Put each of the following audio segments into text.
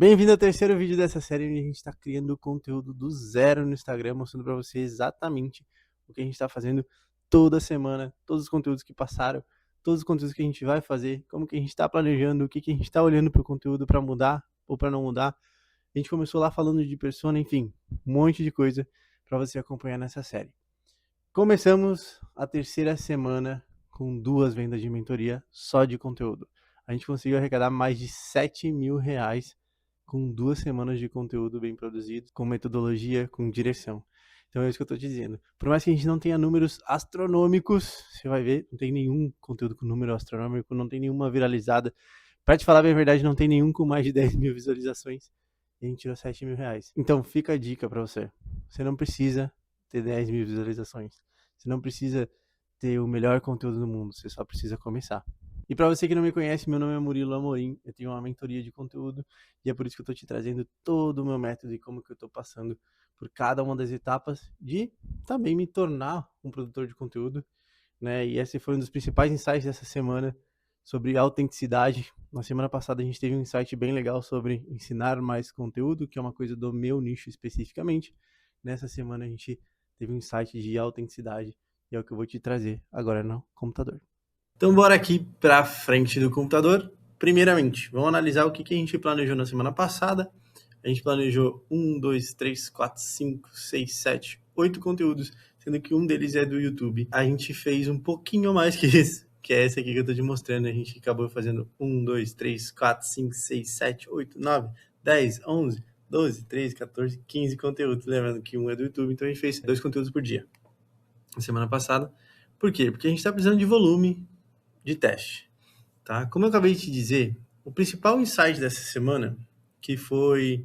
Bem-vindo ao terceiro vídeo dessa série onde a gente está criando conteúdo do zero no Instagram, mostrando para você exatamente o que a gente está fazendo toda semana, todos os conteúdos que passaram, todos os conteúdos que a gente vai fazer, como que a gente está planejando, o que a gente está olhando para o conteúdo para mudar ou para não mudar. A gente começou lá falando de persona, enfim, um monte de coisa para você acompanhar nessa série. Começamos a terceira semana com 2 vendas de mentoria só de conteúdo. A gente conseguiu arrecadar mais de R$ 7.000 com 2 semanas de conteúdo bem produzido, com metodologia, com direção. Então é isso que eu tô te dizendo. Por mais que a gente não tenha números astronômicos, você vai ver, não tem nenhum conteúdo com número astronômico, não tem nenhuma viralizada. Pra te falar bem a verdade, não tem nenhum com mais de 10 mil visualizações. E a gente tirou R$ 7.000. Então fica a dica pra você. Você não precisa ter 10 mil visualizações. Você não precisa ter o melhor conteúdo do mundo. Você só precisa começar. E para você que não me conhece, meu nome é Murilo Amorim, eu tenho uma mentoria de conteúdo e é por isso que eu estou te trazendo todo o meu método e como que eu estou passando por cada uma das etapas de também me tornar um produtor de conteúdo, né? E esse foi um dos principais insights dessa semana sobre autenticidade. Na semana passada a gente teve um insight bem legal sobre ensinar mais conteúdo, que é uma coisa do meu nicho especificamente. Nessa semana a gente teve um insight de autenticidade e é o que eu vou te trazer agora no computador. Então bora aqui para frente do computador. Primeiramente, vamos analisar o que a gente planejou na semana passada. A gente planejou 1, 2, 3, 4, 5, 6, 7, 8 conteúdos, sendo que um deles é do YouTube. A gente fez um pouquinho mais que isso, que é esse aqui que eu tô te mostrando. A gente acabou fazendo 1, 2, 3, 4, 5, 6, 7, 8, 9, 10, 11, 12, 13, 14, 15 conteúdos. Lembrando que um é do YouTube, então a gente fez 2 conteúdos por dia na semana passada. Por quê? Porque a gente tá precisando de volume de teste, tá? Como eu acabei de te dizer, o principal insight dessa semana, que foi,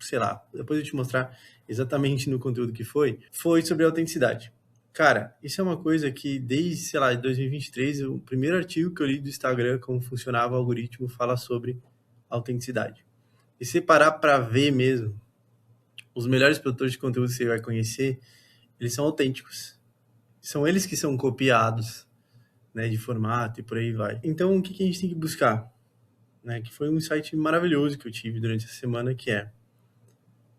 sei lá, depois eu te mostrar exatamente no conteúdo que foi sobre autenticidade. Cara, isso é uma coisa que desde, sei lá, 2023, o primeiro artigo que eu li do Instagram, como funcionava o algoritmo, fala sobre autenticidade. E se parar para ver mesmo, os melhores produtores de conteúdo que você vai conhecer, eles são autênticos. São eles que são copiados, né, de formato e por aí vai. Então, o que a gente tem que buscar? Né, que foi um insight maravilhoso que eu tive durante essa semana, que é,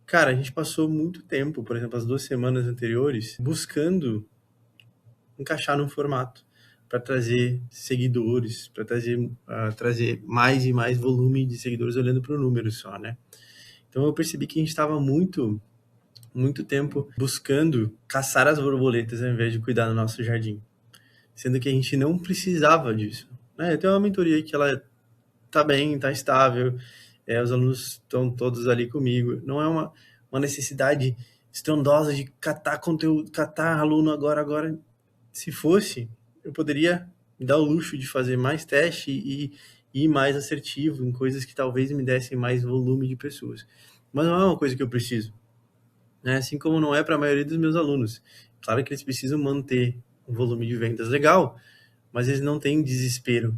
cara, a gente passou muito tempo, por exemplo, as 2 semanas anteriores, buscando encaixar num formato para trazer seguidores, para trazer mais e mais volume de seguidores olhando para o número só, né? Então eu percebi que a gente estava muito tempo buscando caçar as borboletas ao invés de cuidar do nosso jardim, sendo que a gente não precisava disso. Né? Eu tenho uma mentoria que ela tá bem, tá estável, os alunos estão todos ali comigo, não é uma necessidade estrondosa de catar conteúdo, catar aluno agora. Se fosse, eu poderia me dar o luxo de fazer mais teste e ir mais assertivo em coisas que talvez me dessem mais volume de pessoas. Mas não é uma coisa que eu preciso, né? Assim como não é para a maioria dos meus alunos. Claro que eles precisam manter um volume de vendas legal, mas eles não têm desespero,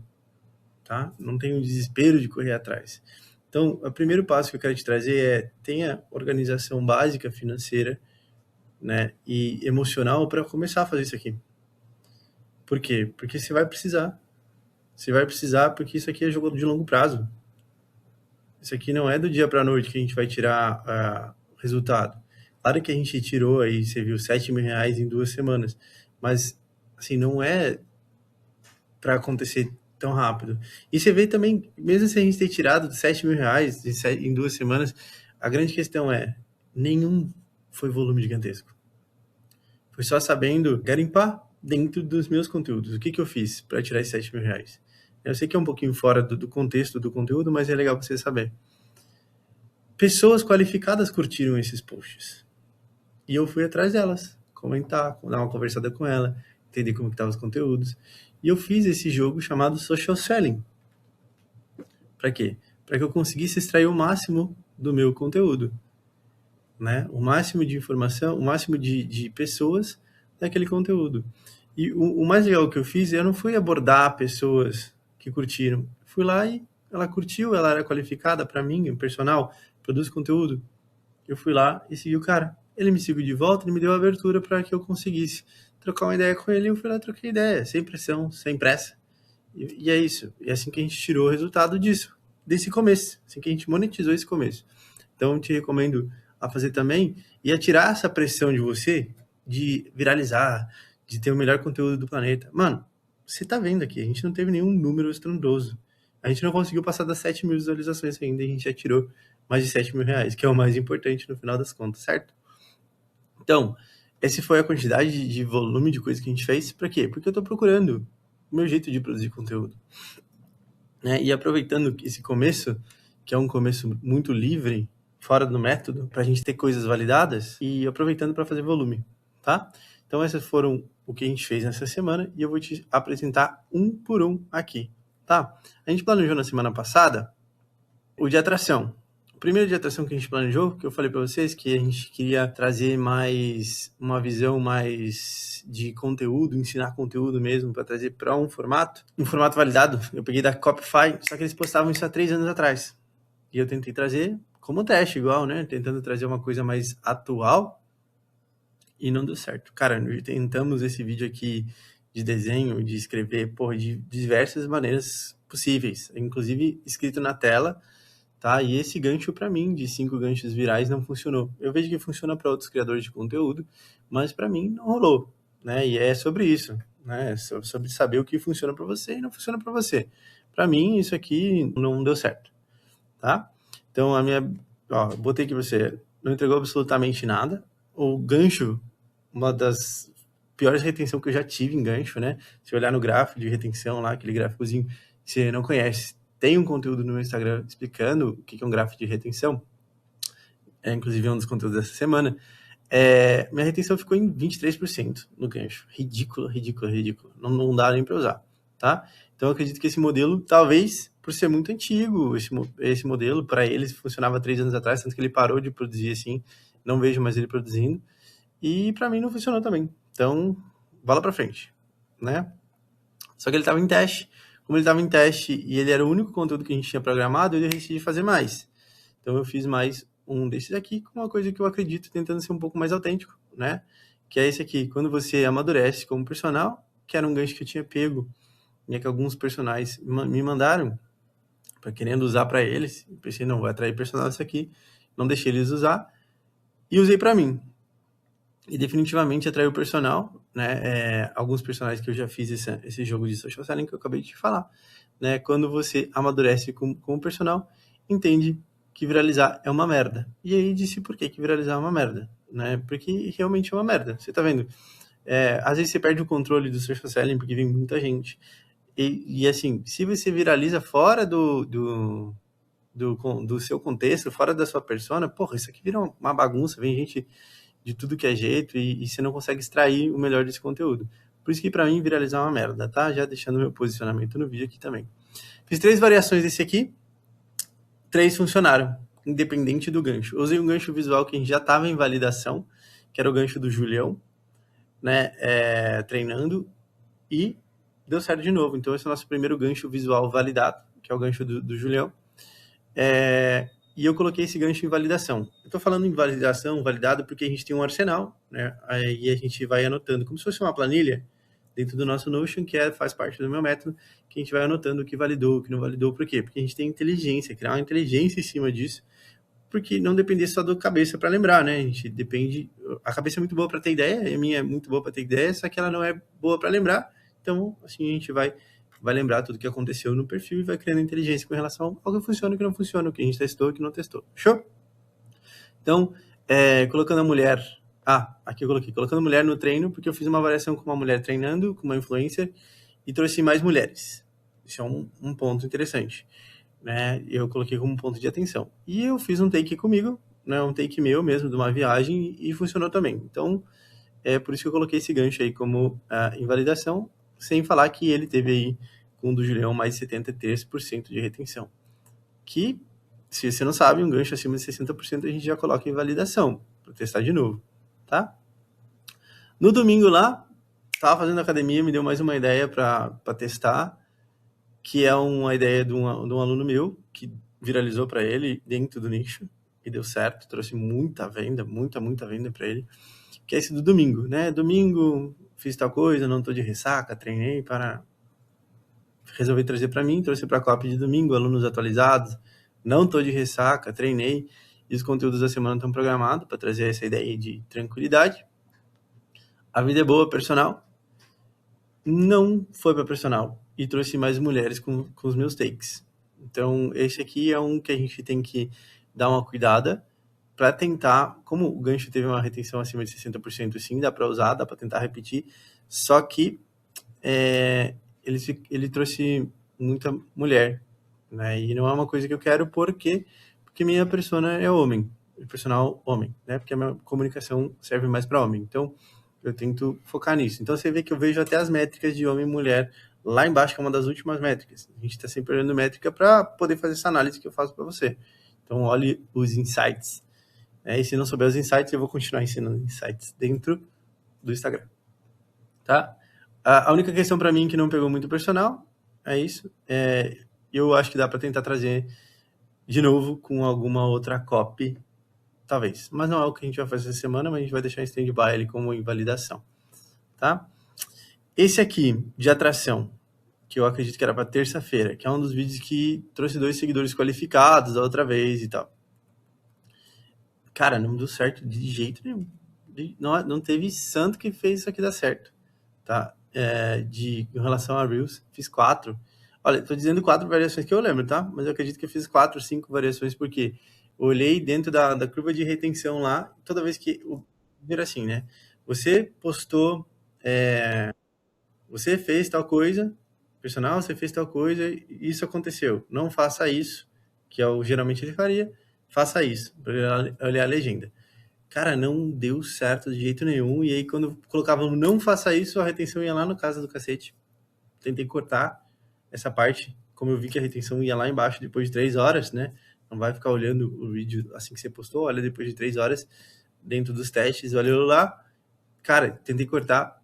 tá? Não tem um desespero de correr atrás. Então, o primeiro passo que eu quero te trazer é tenha organização básica financeira, né, e emocional para começar a fazer isso aqui. Por quê? Porque você vai precisar. Você vai precisar porque isso aqui é jogo de longo prazo. Isso aqui não é do dia para a noite que a gente vai tirar resultado. Claro que a gente tirou aí, você viu, R$ 7.000 em 2 semanas, mas assim, não é para acontecer tão rápido. E você vê também, mesmo se a gente ter tirado R$ 7.000 em 2 semanas, a grande questão é, nenhum foi volume gigantesco. Foi só sabendo garimpar dentro dos meus conteúdos. O que eu fiz para tirar esses R$ 7.000? Eu sei que é um pouquinho fora do contexto do conteúdo, mas é legal você saber. Pessoas qualificadas curtiram esses posts. E eu fui atrás delas, comentar, dar uma conversada com ela, entender como que estavam os conteúdos. E eu fiz esse jogo chamado Social Selling. Para quê? Para que eu conseguisse extrair o máximo do meu conteúdo, né? O máximo de informação, o máximo de pessoas daquele conteúdo. E o mais legal que eu fiz, eu não fui abordar pessoas que curtiram. Fui lá e ela curtiu, ela era qualificada para mim, o personal, produz conteúdo. Eu fui lá e segui o cara. Ele me seguiu de volta, ele me deu abertura para que eu conseguisse trocar uma ideia com ele. Eu fui lá e troquei ideia, sem pressão, sem pressa. E é isso. E é assim que a gente tirou o resultado disso, desse começo, assim que a gente monetizou esse começo. Então, eu te recomendo a fazer também e a tirar essa pressão de você de viralizar, de ter o melhor conteúdo do planeta. Mano, você tá vendo aqui, a gente não teve nenhum número estrondoso. A gente não conseguiu passar das 7 mil visualizações ainda, e a gente já tirou mais de 7 mil reais, que é o mais importante no final das contas, certo? Então, essa foi a quantidade de volume de coisa que a gente fez. Pra quê? Porque eu tô procurando o meu jeito de produzir conteúdo, né? E aproveitando esse começo, que é um começo muito livre, fora do método, pra gente ter coisas validadas e aproveitando para fazer volume, tá? Então, esses foram o que a gente fez nessa semana e eu vou te apresentar um por um aqui, tá? A gente planejou na semana passada o de atração. O primeiro de atração que a gente planejou, que eu falei para vocês, que a gente queria trazer mais uma visão mais de conteúdo, ensinar conteúdo mesmo, para trazer para um formato validado. Eu peguei da Copify, só que eles postavam isso há 3 anos atrás. E eu tentei trazer como teste, igual, né? Tentando trazer uma coisa mais atual e não deu certo. Cara, tentamos esse vídeo aqui de desenho, de escrever, porra, de diversas maneiras possíveis, inclusive escrito na tela, tá? E esse gancho para mim de 5 ganchos virais não funcionou. Eu vejo que funciona para outros criadores de conteúdo, mas para mim não rolou, né? E é sobre isso, né? Sobre saber o que funciona para você e não funciona para você. Para mim isso aqui não deu certo, tá? Então botei que você não entregou absolutamente nada. O gancho, uma das piores retenção que eu já tive em gancho, né? Se olhar no gráfico de retenção lá, aquele gráficozinho que você não conhece, tem um conteúdo no meu Instagram explicando o que é um gráfico de retenção, inclusive é um dos conteúdos dessa semana. Minha retenção ficou em 23% no gancho. Ridículo, ridículo, ridículo. Não dá nem para usar, tá? Então eu acredito que esse modelo, talvez, por ser muito antigo, esse modelo, para eles funcionava 3 anos atrás, tanto que ele parou de produzir assim, não vejo mais ele produzindo. E para mim não funcionou também. Então, bola para frente, né? Só que ele estava em teste. Como ele estava em teste e ele era o único conteúdo que a gente tinha programado, eu decidi fazer mais. Então eu fiz mais um desses aqui com uma coisa que eu acredito, tentando ser um pouco mais autêntico, né? Que é esse aqui, quando você amadurece como personal, que era um gancho que eu tinha pego, e que alguns personagens me mandaram para querendo usar para eles. Eu pensei, não, vai atrair personal isso aqui, não deixei eles usar e usei para mim. E definitivamente atraiu o personal, né? Alguns personagens que eu já fiz esse jogo de social selling que eu acabei de falar, né? Quando você amadurece como personal, entende que viralizar é uma merda. E aí disse por que viralizar é uma merda, né? Porque realmente é uma merda. Você tá vendo? Às vezes você perde o controle do social selling porque vem muita gente. E assim, se você viraliza fora do seu contexto, fora da sua persona, porra, isso aqui vira uma bagunça, vem gente de tudo que é jeito e você não consegue extrair o melhor desse conteúdo. Por isso que para mim viralizar é uma merda, tá? Já deixando meu posicionamento no vídeo aqui também. Fiz 3 variações desse aqui, 3 funcionaram, independente do gancho. Eu usei um gancho visual que a gente já estava em validação, que era o gancho do Julião, né? Treinando, e deu certo de novo. Então esse é o nosso primeiro gancho visual validado, que é o gancho do Julião. E eu coloquei esse gancho em validação. Eu estou falando em validação, validado, porque a gente tem um arsenal, né? Aí a gente vai anotando, como se fosse uma planilha, dentro do nosso Notion, que faz parte do meu método, que a gente vai anotando o que validou, o que não validou. Por quê? Porque a gente tem inteligência, criar uma inteligência em cima disso, porque não depender só da cabeça para lembrar, né? A gente depende... A cabeça é muito boa para ter ideia, a minha é muito boa para ter ideia, só que ela não é boa para lembrar. Então, assim, a gente vai lembrar tudo que aconteceu no perfil e vai criando inteligência com relação ao que funciona e o que não funciona, o que a gente testou e o que não testou. Show? Então, colocando a mulher... aqui eu coloquei, colocando a mulher no treino, porque eu fiz uma variação com uma mulher treinando, com uma influencer, e trouxe mais mulheres. Isso é um ponto interessante, né? Eu coloquei como ponto de atenção. E eu fiz um take comigo, né? Um take meu mesmo, de uma viagem, e funcionou também. Então, por isso que eu coloquei esse gancho aí como invalidação, sem falar que ele teve aí, com o do Julião, mais de 73% de retenção. Que, se você não sabe, um gancho acima de 60% a gente já coloca em validação, para testar de novo, tá? No domingo lá, estava fazendo academia, me deu mais uma ideia para testar, que é uma ideia de um aluno meu, que viralizou para ele dentro do nicho, e deu certo, trouxe muita venda, muita venda para ele, que é esse do domingo, né? Domingo, fiz tal coisa, não tô de ressaca, treinei para resolvi trazer para mim, trouxe para a copy de domingo, alunos atualizados, não tô de ressaca, treinei, e os conteúdos da semana estão programados para trazer essa ideia de tranquilidade. A vida é boa, personal. Não foi para personal e trouxe mais mulheres com os meus takes. Então, esse aqui é um que a gente tem que dar uma cuidada para tentar, como o gancho teve uma retenção acima de 60%, sim, dá para usar, dá para tentar repetir, só que ele trouxe muita mulher, né? E não é uma coisa que eu quero porque minha persona é homem, personal homem, né? Porque a minha comunicação serve mais para homem. Então, eu tento focar nisso. Então, você vê que eu vejo até as métricas de homem e mulher lá embaixo, que é uma das últimas métricas. A gente está sempre olhando métrica para poder fazer essa análise que eu faço para você. Então, olhe os insights. E se não souber os insights, eu vou continuar ensinando insights dentro do Instagram. Tá? A única questão para mim que não pegou muito personal é isso. Eu acho que dá para tentar trazer de novo com alguma outra copy, talvez. Mas não é o que a gente vai fazer essa semana, mas a gente vai deixar em stand-by ali como invalidação. Tá? Esse aqui, de atração, que eu acredito que era para terça-feira, que é um dos vídeos que trouxe 2 seguidores qualificados da outra vez e tal. Cara, não deu certo de jeito nenhum. Não teve santo que fez isso aqui dar certo. Tá? Em relação a Reels, fiz 4. Olha, tô dizendo 4 variações que eu lembro, tá? Mas eu acredito que eu fiz 4, 5 variações, porque eu olhei dentro da curva de retenção lá, toda vez que... Vira assim, né? Você postou... você fez tal coisa, personal, você fez tal coisa, e isso aconteceu. Não faça isso, que é o geralmente ele faria. Faça isso, para olhar a legenda. Cara, não deu certo de jeito nenhum. E aí, quando eu colocava não faça isso, a retenção ia lá no casa do cacete. Tentei cortar essa parte. Como eu vi que a retenção ia lá embaixo depois de 3 horas, né? Não vai ficar olhando o vídeo assim que você postou. Olha depois de 3 horas dentro dos testes. Olhou lá. Cara, tentei cortar.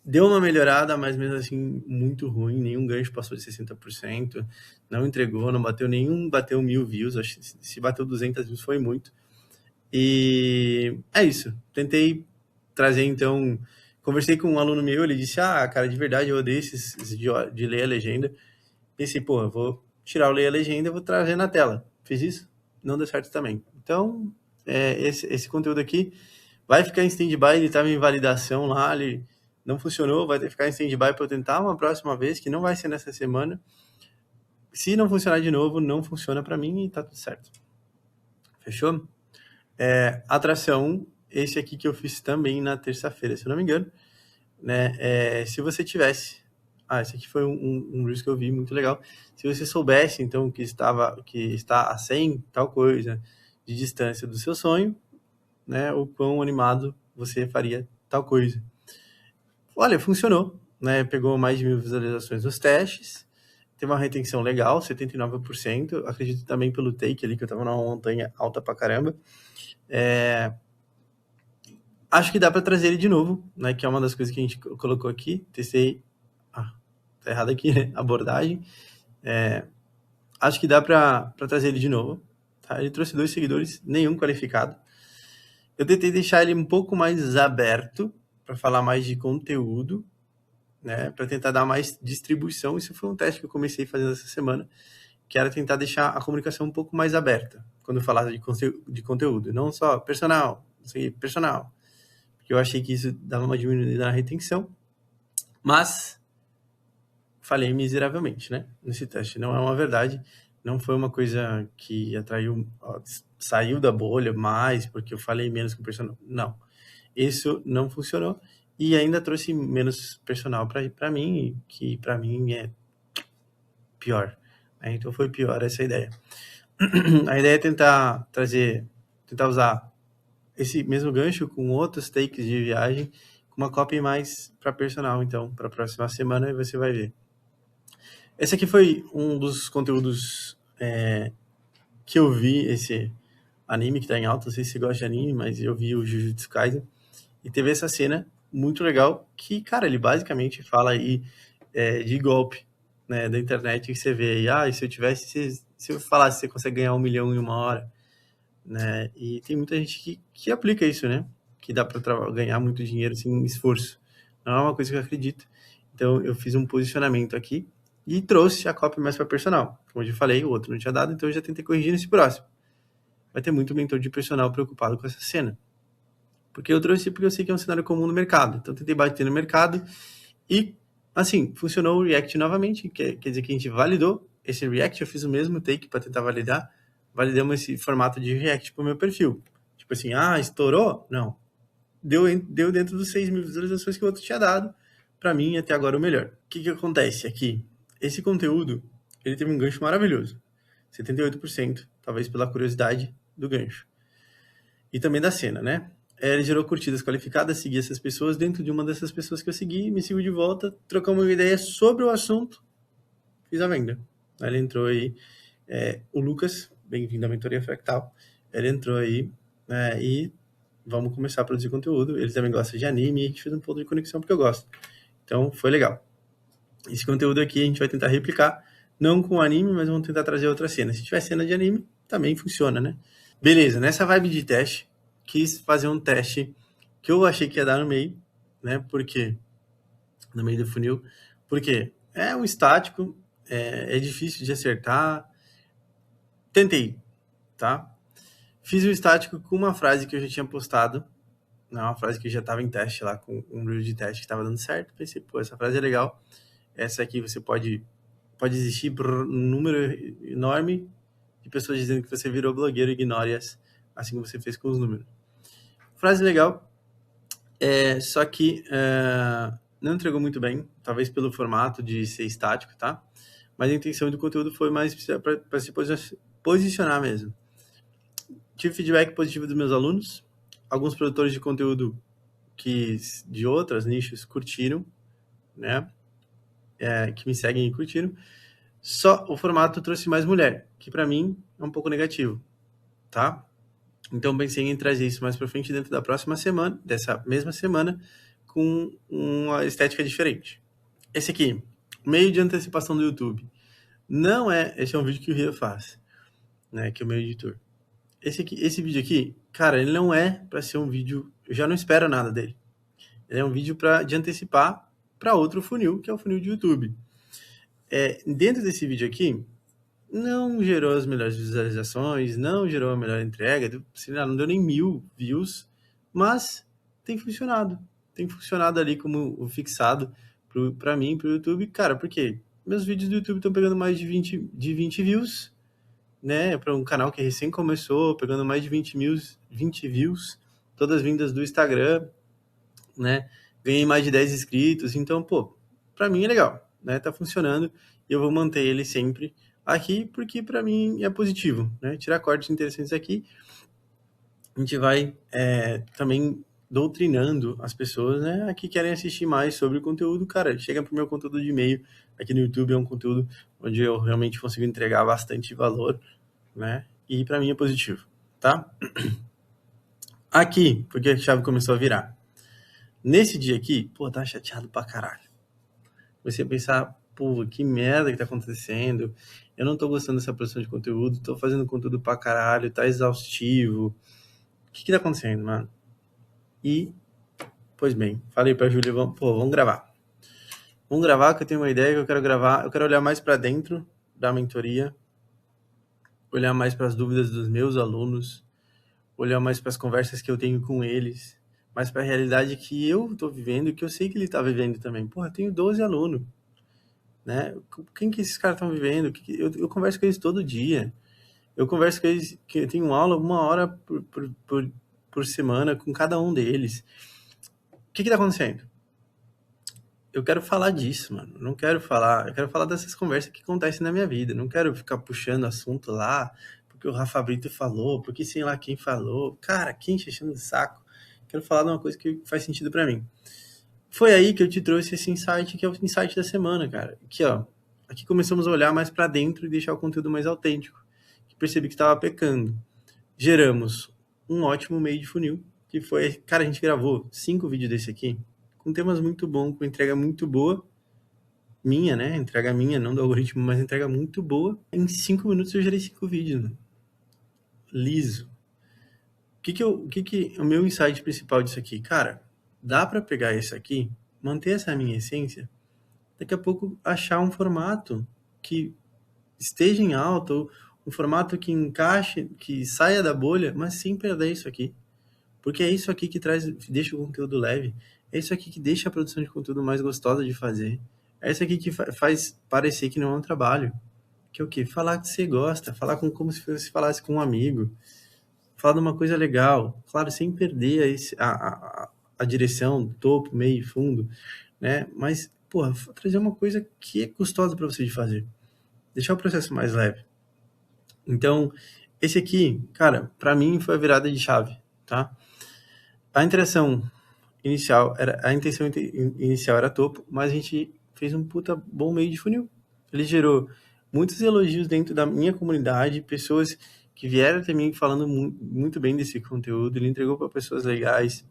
Deu uma melhorada, mas mesmo assim, muito ruim. Nenhum gancho passou de 60%. Não entregou, não bateu nenhum. Bateu 1.000 views. Acho que se bateu 200 views foi muito. E é isso. Tentei trazer, então... Conversei com um aluno meu, ele disse, cara, de verdade, eu odeio esses de ler a legenda. Pensei, pô, eu vou tirar o ler a legenda e vou trazer na tela. Fiz isso, não deu certo também. Então, esse conteúdo aqui vai ficar em stand-by, ele estava em validação lá, ele não funcionou, vai ter que ficar em stand-by para eu tentar uma próxima vez, que não vai ser nessa semana. Se não funcionar de novo, não funciona para mim e tá tudo certo. Fechou? Atração, esse aqui que eu fiz também na terça-feira, se eu não me engano, né? Se você tivesse, esse aqui foi um Reels que eu vi muito legal. Se você soubesse, então, que está a 100 tal coisa de distância do seu sonho, né? O quão animado você faria tal coisa. Olha, funcionou, né? Pegou mais de 1.000 visualizações nos testes, teve uma retenção legal, 79%. Acredito também pelo take ali, que eu tava numa montanha alta pra caramba. Acho que dá para trazer ele de novo, né? Que é uma das coisas que a gente colocou aqui. Testei. Tá errado aqui, né? Abordagem. Acho que dá para trazer ele de novo. Tá? Ele trouxe 2 seguidores, nenhum qualificado. Eu tentei deixar ele um pouco mais aberto para falar mais de conteúdo, né? Para tentar dar mais distribuição. Isso foi um teste que eu comecei fazendo essa semana, que era tentar deixar a comunicação um pouco mais aberta quando eu falava de conteúdo, não só personal, não sei, personal. Porque eu achei que isso dava uma diminuída na retenção, mas falhei miseravelmente, né? Nesse teste. Não é uma verdade, não foi uma coisa que atraiu, saiu da bolha mais, porque eu falei menos com o personal. Não, isso não funcionou e ainda trouxe menos personal para mim, que para mim é pior. Né? Então foi pior essa ideia. A ideia é tentar usar esse mesmo gancho com outros takes de viagem, com uma copy mais para personal, então, para a próxima semana, e você vai ver. Esse aqui foi um dos conteúdos que eu vi, esse anime que tá em alta, não sei se você gosta de anime, mas eu vi o Jujutsu Kaisen, e teve essa cena muito legal, que, cara, ele basicamente fala aí de golpe, né, da internet, que você vê aí, se eu tivesse, se eu falasse que você consegue ganhar 1 milhão em 1 hora, né? E tem muita gente que aplica isso, né? Que dá para ganhar muito dinheiro sem esforço. Não é uma coisa que eu acredito. Então, eu fiz um posicionamento aqui e trouxe a copy mais para personal. Como eu já falei, o outro não tinha dado, então eu já tentei corrigir nesse próximo. Vai ter muito mentor de personal preocupado com essa cena. Porque eu trouxe porque eu sei que é um cenário comum no mercado. Então, tentei bater no mercado e, assim, funcionou o React novamente. Quer dizer que a gente validou esse React. Eu fiz o mesmo take para tentar validar. Validamos esse formato de React para o meu perfil. Tipo assim, estourou? Não. Deu dentro dos 6.000 visualizações que o outro tinha dado. Para mim, até agora, o melhor. O que acontece aqui? Esse conteúdo, ele teve um gancho maravilhoso. 78%, talvez pela curiosidade do gancho. E também da cena, né? Ele gerou curtidas qualificadas, segui essas pessoas. Dentro de uma dessas pessoas que eu segui, me sigo de volta, trocamos uma ideia sobre o assunto, fiz a venda. Ele entrou aí, o Lucas, bem-vindo à Mentoria Fractal, ele entrou aí e vamos começar a produzir conteúdo. Ele também gosta de anime e a gente fez um ponto de conexão porque eu gosto. Então, foi legal. Esse conteúdo aqui a gente vai tentar replicar, não com anime, mas vamos tentar trazer outra cena. Se tiver cena de anime, também funciona, né? Beleza, nessa vibe de teste, quis fazer um teste que eu achei que ia dar no meio, né? Porque no meio do funil, porque é um estático, é difícil de acertar. Tentei, tá? Fiz o estático com uma frase que eu já tinha postado, né? Uma frase que já estava em teste lá, com um reel de teste que estava dando certo. Pensei, pô, essa frase é legal. Essa aqui você pode existir um número enorme de pessoas dizendo que você virou blogueiro, ignore-as, assim como você fez com os números. Frase legal, só que não entregou muito bem, talvez pelo formato de ser estático, tá? Mas a intenção do conteúdo foi mais para se posicionar mesmo. Tive feedback positivo dos meus alunos, alguns produtores de conteúdo que de outros nichos curtiram, né? Que me seguem e curtiram. Só o formato trouxe mais mulher, que para mim é um pouco negativo, tá? Então pensei em trazer isso mais para frente dentro da próxima semana, dessa mesma semana, com uma estética diferente. Esse aqui, meio de antecipação do YouTube. Não é, esse é um vídeo que o Ria faz, né, que é o meu editor. Esse vídeo aqui, cara, ele não é para ser um vídeo, eu já não espero nada dele. Ele é um vídeo de antecipar para outro funil, que é o funil de YouTube. Dentro desse vídeo aqui, não gerou as melhores visualizações, não gerou a melhor entrega, sei lá, não deu nem 1.000 views, mas tem funcionado. Tem funcionado ali como o fixado para mim, pro YouTube. Cara, por quê? Meus vídeos do YouTube estão pegando mais de 20 views, né? Para um canal que recém começou, pegando mais de 20 views, todas vindas do Instagram, né? Ganhei mais de 10 inscritos, então, pô, para mim é legal, né? Tá funcionando e eu vou manter ele sempre aqui, porque para mim é positivo, né? Tirar cortes interessantes aqui, a gente vai também doutrinando as pessoas, né, que querem assistir mais sobre o conteúdo. Cara, chega pro meu conteúdo de e-mail aqui no YouTube, é um conteúdo onde eu realmente consigo entregar bastante valor, né, e para mim é positivo, tá? Aqui, porque a chave começou a virar. Nesse dia aqui, pô, tá chateado pra caralho. Comecei a pensar, pô, que merda que tá acontecendo. Eu não tô gostando dessa produção de conteúdo, tô fazendo conteúdo pra caralho, tá exaustivo. O que tá acontecendo, mano? E, pois bem, falei pra Júlia, vamos gravar. Vamos gravar que eu tenho uma ideia que eu quero gravar. Eu quero olhar mais pra dentro da mentoria, olhar mais para as dúvidas dos meus alunos, olhar mais para as conversas que eu tenho com eles, mais para a realidade que eu tô vivendo e que eu sei que ele tá vivendo também. Porra, eu tenho 12 alunos, né? Quem que esses caras estão vivendo? Eu converso com eles todo dia. Eu converso com eles, que eu tenho aula 1 hora por semana com cada um deles. O que tá acontecendo? Eu quero falar disso, mano. Não quero falar. Eu quero falar dessas conversas que acontecem na minha vida. Não quero ficar puxando assunto lá, porque o Rafa Brito falou, porque sei lá quem falou. Cara, quem enchendo o saco? Quero falar de uma coisa que faz sentido pra mim. Foi aí que eu te trouxe esse insight, que é o insight da semana, cara. Aqui, ó. Aqui começamos a olhar mais pra dentro e deixar o conteúdo mais autêntico. Que percebi que estava pecando. Geramos um ótimo meio de funil, que foi, cara, a gente gravou 5 vídeos desse aqui, com temas muito bons, com entrega muito boa, minha, né? Entrega minha, não do algoritmo, mas entrega muito boa. Em 5 minutos eu gerei 5 vídeos, mano. Liso. O meu insight principal disso aqui? Cara, dá pra pegar isso aqui, manter essa minha essência, daqui a pouco achar um formato que esteja em alta, ou um formato que encaixe, que saia da bolha, mas sem perder isso aqui. Porque é isso aqui que deixa o conteúdo leve, é isso aqui que deixa a produção de conteúdo mais gostosa de fazer, é isso aqui que faz parecer que não é um trabalho. Que é o quê? Falar que você gosta, falar como se você falasse com um amigo, falar de uma coisa legal, claro, sem perder a direção, topo, meio e fundo, né? Mas, porra, trazer uma coisa que é gostosa para você de fazer. Deixar o processo mais leve. Então, esse aqui, cara, para mim foi a virada de chave, tá? A interação inicial a intenção inicial era topo, mas a gente fez um puta bom meio de funil. Ele gerou muitos elogios dentro da minha comunidade, pessoas que vieram até mim falando muito bem desse conteúdo, ele entregou para pessoas legais,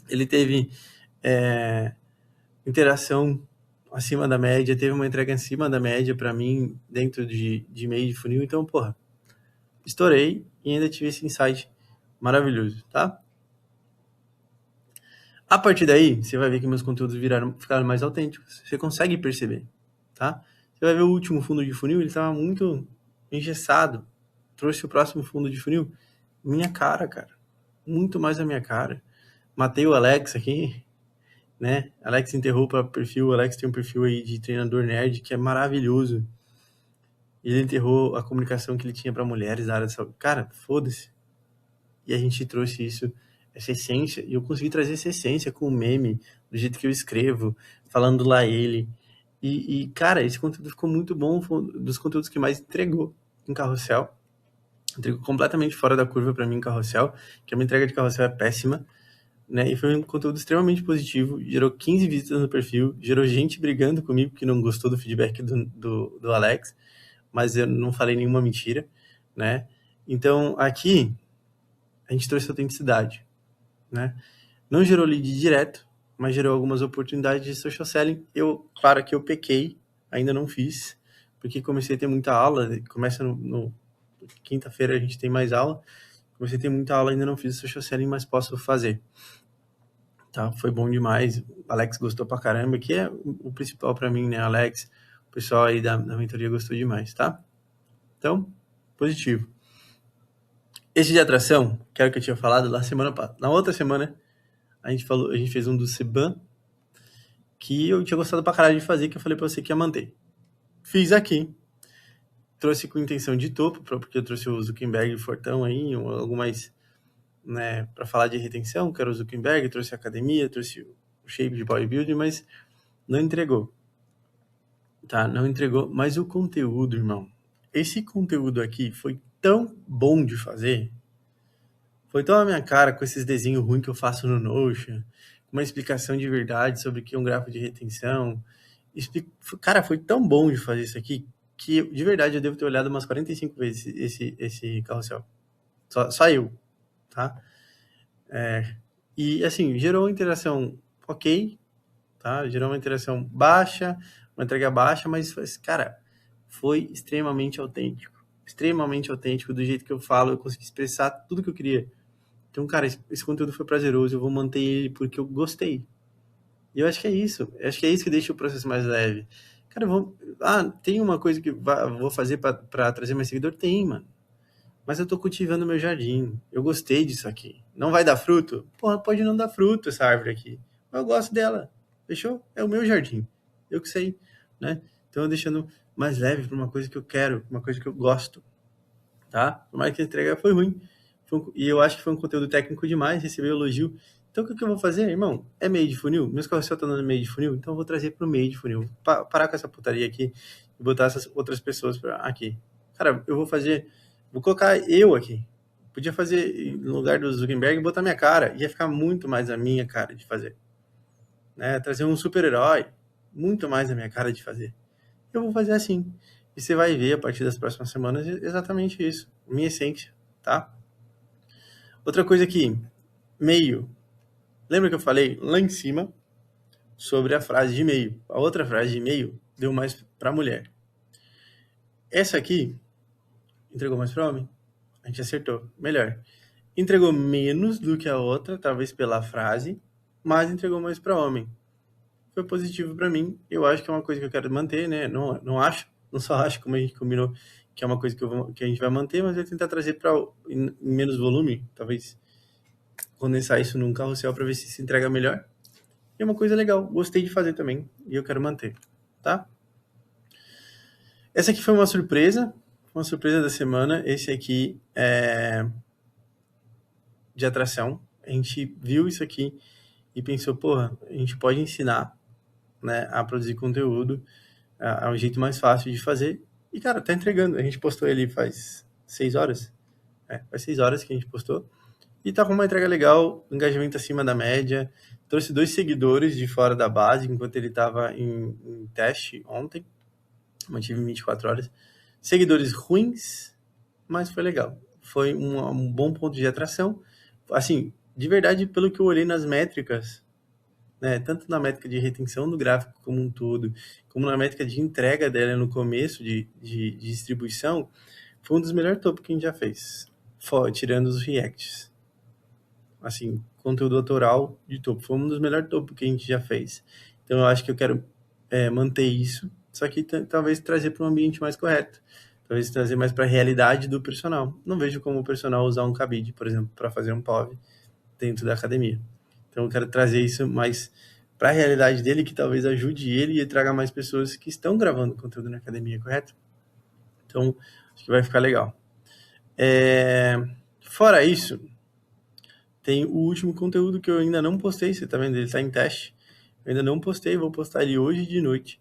ele teve interação acima da média, teve uma entrega acima da média para mim dentro de meio de funil, então, porra, estourei e ainda tive esse insight maravilhoso, tá? A partir daí, você vai ver que meus conteúdos ficaram mais autênticos. Você consegue perceber, tá? Você vai ver o último fundo de funil, ele estava muito engessado. Trouxe o próximo fundo de funil, minha cara. Muito mais a minha cara. Matei o Alex aqui, né? Alex enterrou para perfil. O Alex tem um perfil aí de treinador nerd que é maravilhoso. Ele enterrou a comunicação que ele tinha para mulheres da área de saúde. Cara, foda-se. E a gente trouxe isso, essa essência, e eu consegui trazer essa essência com o meme, do jeito que eu escrevo, falando lá ele. E cara, esse conteúdo ficou muito bom, foi um dos conteúdos que mais entregou em Carrossel. Entregou completamente fora da curva para mim em Carrossel, que a minha entrega de Carrossel é péssima, né? E foi um conteúdo extremamente positivo, gerou 15 visitas no perfil, gerou gente brigando comigo que não gostou do feedback do Alex, mas eu não falei nenhuma mentira, né? Então, aqui, a gente trouxe autenticidade, né? Não gerou lead direto, mas gerou algumas oportunidades de social selling. Claro que eu pequei, ainda não fiz, porque comecei a ter muita aula, começa no quinta-feira a gente tem mais aula, comecei a ter muita aula, ainda não fiz social selling, mas posso fazer. Tá? Foi bom demais, o Alex gostou pra caramba, que é o principal para mim, né, Alex? O pessoal aí da mentoria gostou demais, tá? Então, positivo. Esse de atração, que era o que eu tinha falado na outra semana, a gente fez um do Seban, que eu tinha gostado pra caralho de fazer, que eu falei pra você que ia manter. Fiz aqui. Trouxe com intenção de topo, porque eu trouxe o Zuckerberg Fortão aí, algo mais, né, pra falar de retenção, que era o Zuckerberg, trouxe a academia, trouxe o shape de bodybuilding, mas não entregou. Tá, não entregou, mas o conteúdo, irmão, esse conteúdo aqui foi tão bom de fazer, foi tão a minha cara com esses desenhos ruins que eu faço no Notion, uma explicação de verdade sobre o que é um gráfico de retenção. Cara, foi tão bom de fazer isso aqui que, de verdade, eu devo ter olhado umas 45 vezes esse carrossel. Só eu, tá? E, assim, gerou uma interação ok, tá? Gerou uma interação baixa, uma entrega baixa, mas, cara, foi extremamente autêntico. Extremamente autêntico, do jeito que eu falo, eu consegui expressar tudo que eu queria. Então, cara, esse conteúdo foi prazeroso, eu vou manter ele porque eu gostei. E eu acho que é isso. Eu acho que é isso que deixa o processo mais leve. Cara, tem uma coisa que vou fazer pra trazer mais seguidor? Tem, mano. Mas eu tô cultivando meu jardim. Eu gostei disso aqui. Não vai dar fruto? Porra, pode não dar fruto essa árvore aqui. Mas eu gosto dela. Fechou? É o meu jardim. Eu que sei, né? Então eu deixando mais leve pra uma coisa que eu quero, uma coisa que eu gosto, tá? Por mais que a entrega foi ruim. E eu acho que foi um conteúdo técnico demais, recebeu elogio. Então, o que eu vou fazer, irmão? É meio de funil? Meus carrossel estão dando meio de funil, então eu vou trazer pro meio de funil. Parar com essa putaria aqui e botar essas outras pessoas aqui. Cara, vou colocar eu aqui. Podia fazer, no lugar do Zuckerberg, botar minha cara. Ia ficar muito mais a minha cara de fazer. Né? Trazer um super-herói. Muito mais a minha cara de fazer. Eu vou fazer assim. E você vai ver, a partir das próximas semanas, exatamente isso. Minha essência, tá? Outra coisa aqui, meio. Lembra que eu falei lá em cima sobre a frase de meio? A outra frase de meio deu mais para mulher. Essa aqui entregou mais para homem. A gente acertou. Melhor. Entregou menos do que a outra, talvez pela frase, mas entregou mais para homem. foi positivo para mim. Eu acho que é uma coisa que eu quero manter, né? Não só acho, como a gente combinou, que é uma coisa que a gente vai manter, mas eu vou tentar trazer em menos volume, talvez condensar isso num carrossel para ver se entrega melhor. E é uma coisa legal, gostei de fazer também e eu quero manter, tá? Essa aqui foi uma surpresa da semana. Esse aqui é de atração. A gente viu isso aqui e pensou, porra, a gente pode ensinar, né, a produzir conteúdo, é um jeito mais fácil de fazer. E, cara, tá entregando. A gente postou ele faz 6 horas. Faz 6 horas que a gente postou. E tá com uma entrega legal, engajamento acima da média. Trouxe 2 seguidores de fora da base, enquanto ele tava em teste ontem. Mantive 24 horas. Seguidores ruins, mas foi legal. Foi um bom ponto de atração. Assim, de verdade, pelo que eu olhei nas métricas, né, tanto na métrica de retenção do gráfico como um todo, como na métrica de entrega dela no começo de distribuição, foi um dos melhores topos que a gente já fez, tirando os reacts. Assim, conteúdo autoral de topo, foi um dos melhores topos que a gente já fez. Então eu acho que eu quero manter isso, só que talvez trazer para um ambiente mais correto, talvez trazer mais para a realidade do personal. Não vejo como o personal usar um cabide, por exemplo, para fazer um POV dentro da academia. Então eu quero trazer isso mais para a realidade dele, que talvez ajude ele e traga mais pessoas que estão gravando conteúdo na academia, correto? Então, acho que vai ficar legal. Fora isso, tem o último conteúdo que eu ainda não postei, você tá vendo? Ele tá em teste. Eu ainda não postei, vou postar ele hoje de noite.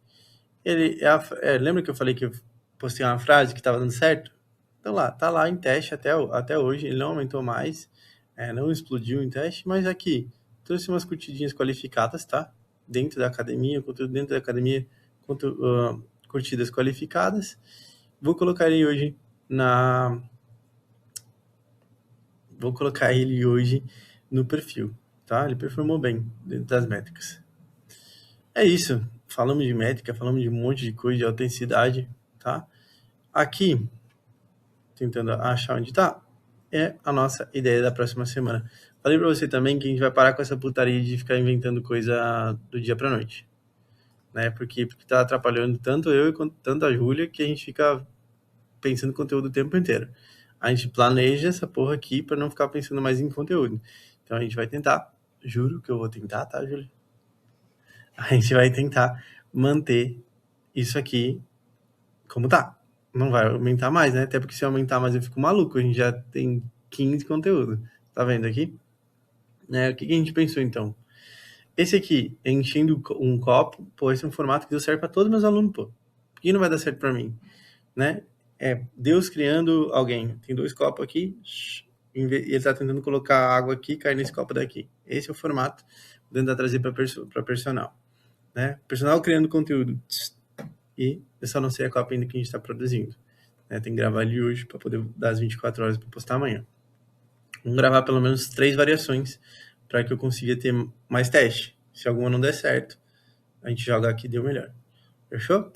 Ele lembra que eu falei que eu postei uma frase que estava dando certo? Então tá lá em teste até hoje, ele não aumentou mais, não explodiu em teste, mas aqui, trouxe umas curtidinhas qualificadas, tá? Dentro da academia, conteúdo dentro da academia, curtidas qualificadas. Vou colocar ele hoje no perfil, tá? Ele performou bem dentro das métricas. É isso. Falamos de métrica, falamos de um monte de coisa, de autenticidade, tá? Aqui, tentando achar onde tá, é a nossa ideia da próxima semana. Falei pra você também que a gente vai parar com essa putaria de ficar inventando coisa do dia pra noite, né? Porque tá atrapalhando tanto eu e tanto a Júlia que a gente fica pensando em conteúdo o tempo inteiro. A gente planeja essa porra aqui pra não ficar pensando mais em conteúdo. Então a gente vai tentar, juro que eu vou tentar, tá, Júlia? A gente vai tentar manter isso aqui como tá. Não vai aumentar mais, né? Até porque se aumentar mais eu fico maluco. A gente já tem 15 conteúdo. Tá vendo aqui? O que a gente pensou então? Esse aqui, enchendo um copo, pô, esse é um formato que deu certo para todos os meus alunos, pô. Por que não vai dar certo para mim? Né? Deus criando alguém. Tem 2 copos aqui, e ele tá tentando colocar água aqui, cair nesse copo daqui. Esse é o formato, vou tentar trazer para personal. Né? Personal criando conteúdo. E eu só não sei a copa ainda que a gente está produzindo. Tem que gravar ele hoje para poder dar as 24 horas para postar amanhã. Vamos gravar pelo menos 3 variações para que eu consiga ter mais teste. Se alguma não der certo, a gente joga aqui e deu melhor. Fechou?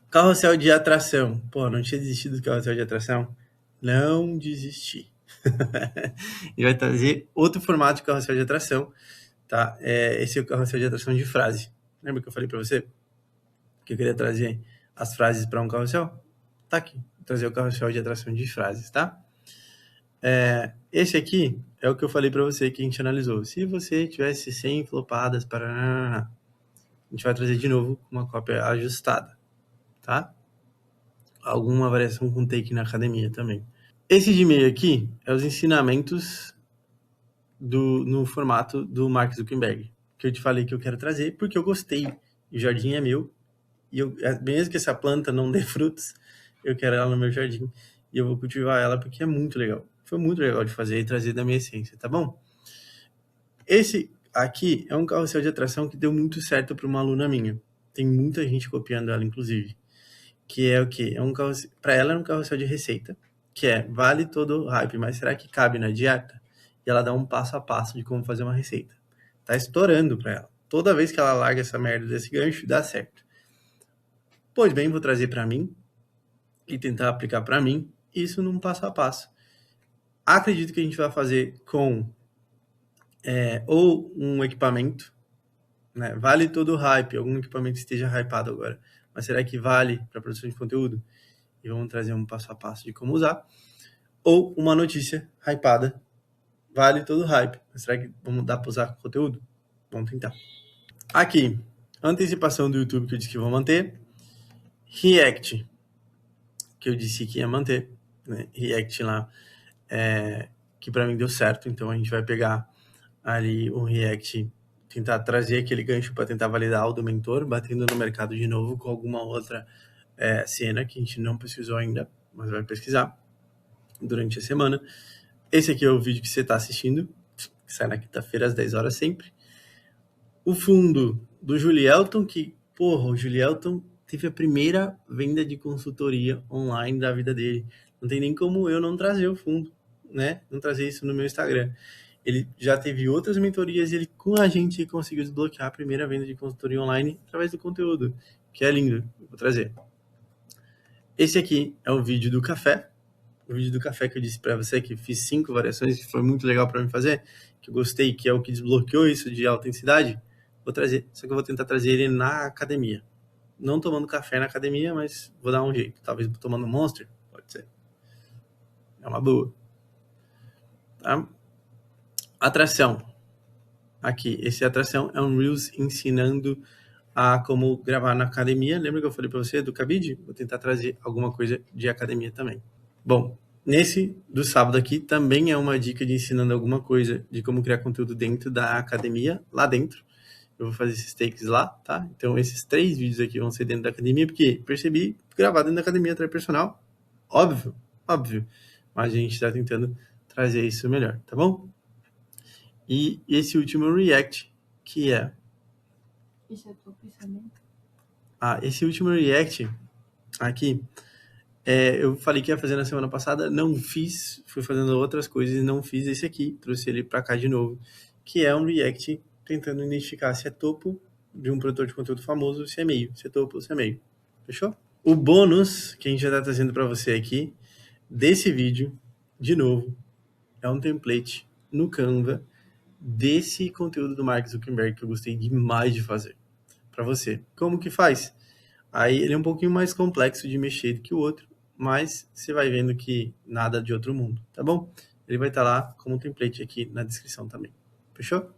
Carrossel de atração. Pô, não tinha desistido do carrossel de atração? Não desisti. E vai trazer outro formato de carrossel de atração, tá? Esse é o carrossel de atração de frase. Lembra que eu falei para você que eu queria trazer as frases para um carrossel? Tá aqui. Vou trazer o carrossel de atração de frases, tá? Esse aqui é o que eu falei para você que a gente analisou. Se você tivesse 100 flopadas para... A gente vai trazer de novo uma cópia ajustada, tá? Alguma variação com take na academia também. Esse de meio aqui é os ensinamentos no formato do Mark Zuckerberg, que eu te falei que eu quero trazer, porque eu gostei. O jardim é meu, e mesmo que essa planta não dê frutos, eu quero ela no meu jardim, e eu vou cultivar ela porque é muito legal. Foi muito legal de fazer e trazer da minha essência, tá bom? Esse aqui é um carrossel de atração que deu muito certo para uma aluna minha. Tem muita gente copiando ela, inclusive. Que é o quê? Para ela é um carrossel de receita, que vale todo o hype, mas será que cabe na dieta? E ela dá um passo a passo de como fazer uma receita. Tá estourando para ela. Toda vez que ela larga essa merda desse gancho, dá certo. Pois bem, vou trazer para mim e tentar aplicar para mim isso num passo a passo. Acredito que a gente vai fazer com ou um equipamento, né? Vale todo o hype, algum equipamento esteja hypado agora, mas será que vale para produção de conteúdo? E vamos trazer um passo a passo de como usar. Ou uma notícia hypada, vale todo o hype, mas será que vamos dar para usar conteúdo? Vamos tentar. Aqui, antecipação do YouTube que eu disse que vou manter, React, que eu disse que ia manter, né? React lá, que para mim deu certo, então a gente vai pegar ali o React, tentar trazer aquele gancho para tentar validar o do mentor, batendo no mercado de novo com alguma outra cena que a gente não pesquisou ainda, mas vai pesquisar durante a semana. Esse aqui é o vídeo que você está assistindo, que sai na quinta-feira às 10 horas sempre. O fundo do Julielton, que, porra, o Julielton teve a primeira venda de consultoria online da vida dele. Não tem nem como eu não trazer o fundo, né? Não trazer isso no meu Instagram. Ele já teve outras mentorias e ele, com a gente, conseguiu desbloquear a primeira venda de consultoria online através do conteúdo, que é lindo. Vou trazer. Esse aqui é o vídeo do café. O vídeo do café que eu disse para você, que fiz 5 variações, que foi muito legal para mim fazer, que eu gostei, que é o que desbloqueou isso de autenticidade. Vou trazer, só que eu vou tentar trazer ele na academia. Não tomando café na academia, mas vou dar um jeito. Talvez tomando Monster, pode ser. É uma boa. Tá? Atração. Aqui, esse atração é um Reels ensinando a como gravar na academia. Lembra que eu falei para você do Cabide? Vou tentar trazer alguma coisa de academia também. Bom, nesse do sábado aqui também é uma dica de ensinando alguma coisa de como criar conteúdo dentro da academia, lá dentro. Eu vou fazer esses takes lá, tá? Então esses 3 vídeos aqui vão ser dentro da academia, porque percebi gravar dentro da academia atrai personal. Óbvio, óbvio. Mas a gente está tentando trazer isso melhor, tá bom? E esse último React, que é... Esse é o teu pensamento? Esse último React aqui, eu falei que ia fazer na semana passada, não fiz, fui fazendo outras coisas e não fiz esse aqui, trouxe ele para cá de novo, que é um React tentando identificar se é topo de um produtor de conteúdo famoso, se é meio, se é topo ou se é meio. Fechou? O bônus que a gente já está trazendo para você aqui, desse vídeo, de novo, é um template no Canva desse conteúdo do Mark Zuckerberg que eu gostei demais de fazer para você. Como que faz? Aí ele é um pouquinho mais complexo de mexer do que o outro, mas você vai vendo que nada de outro mundo, tá bom? Ele vai estar lá como template aqui na descrição também. Fechou?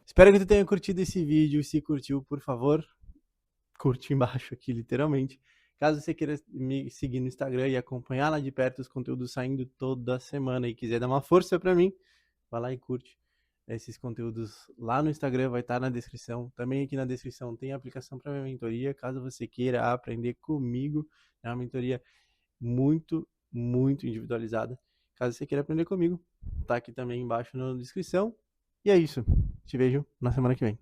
Espero que tu tenha curtido esse vídeo. Se curtiu, por favor, curte embaixo aqui, literalmente. Caso você queira me seguir no Instagram e acompanhar lá de perto os conteúdos saindo toda semana e quiser dar uma força para mim, vai lá e curte esses conteúdos lá no Instagram, vai estar na descrição. Também aqui na descrição tem a aplicação para minha mentoria, caso você queira aprender comigo. É uma mentoria muito, muito individualizada. Caso você queira aprender comigo, tá aqui também embaixo na descrição. E é isso. Te vejo na semana que vem.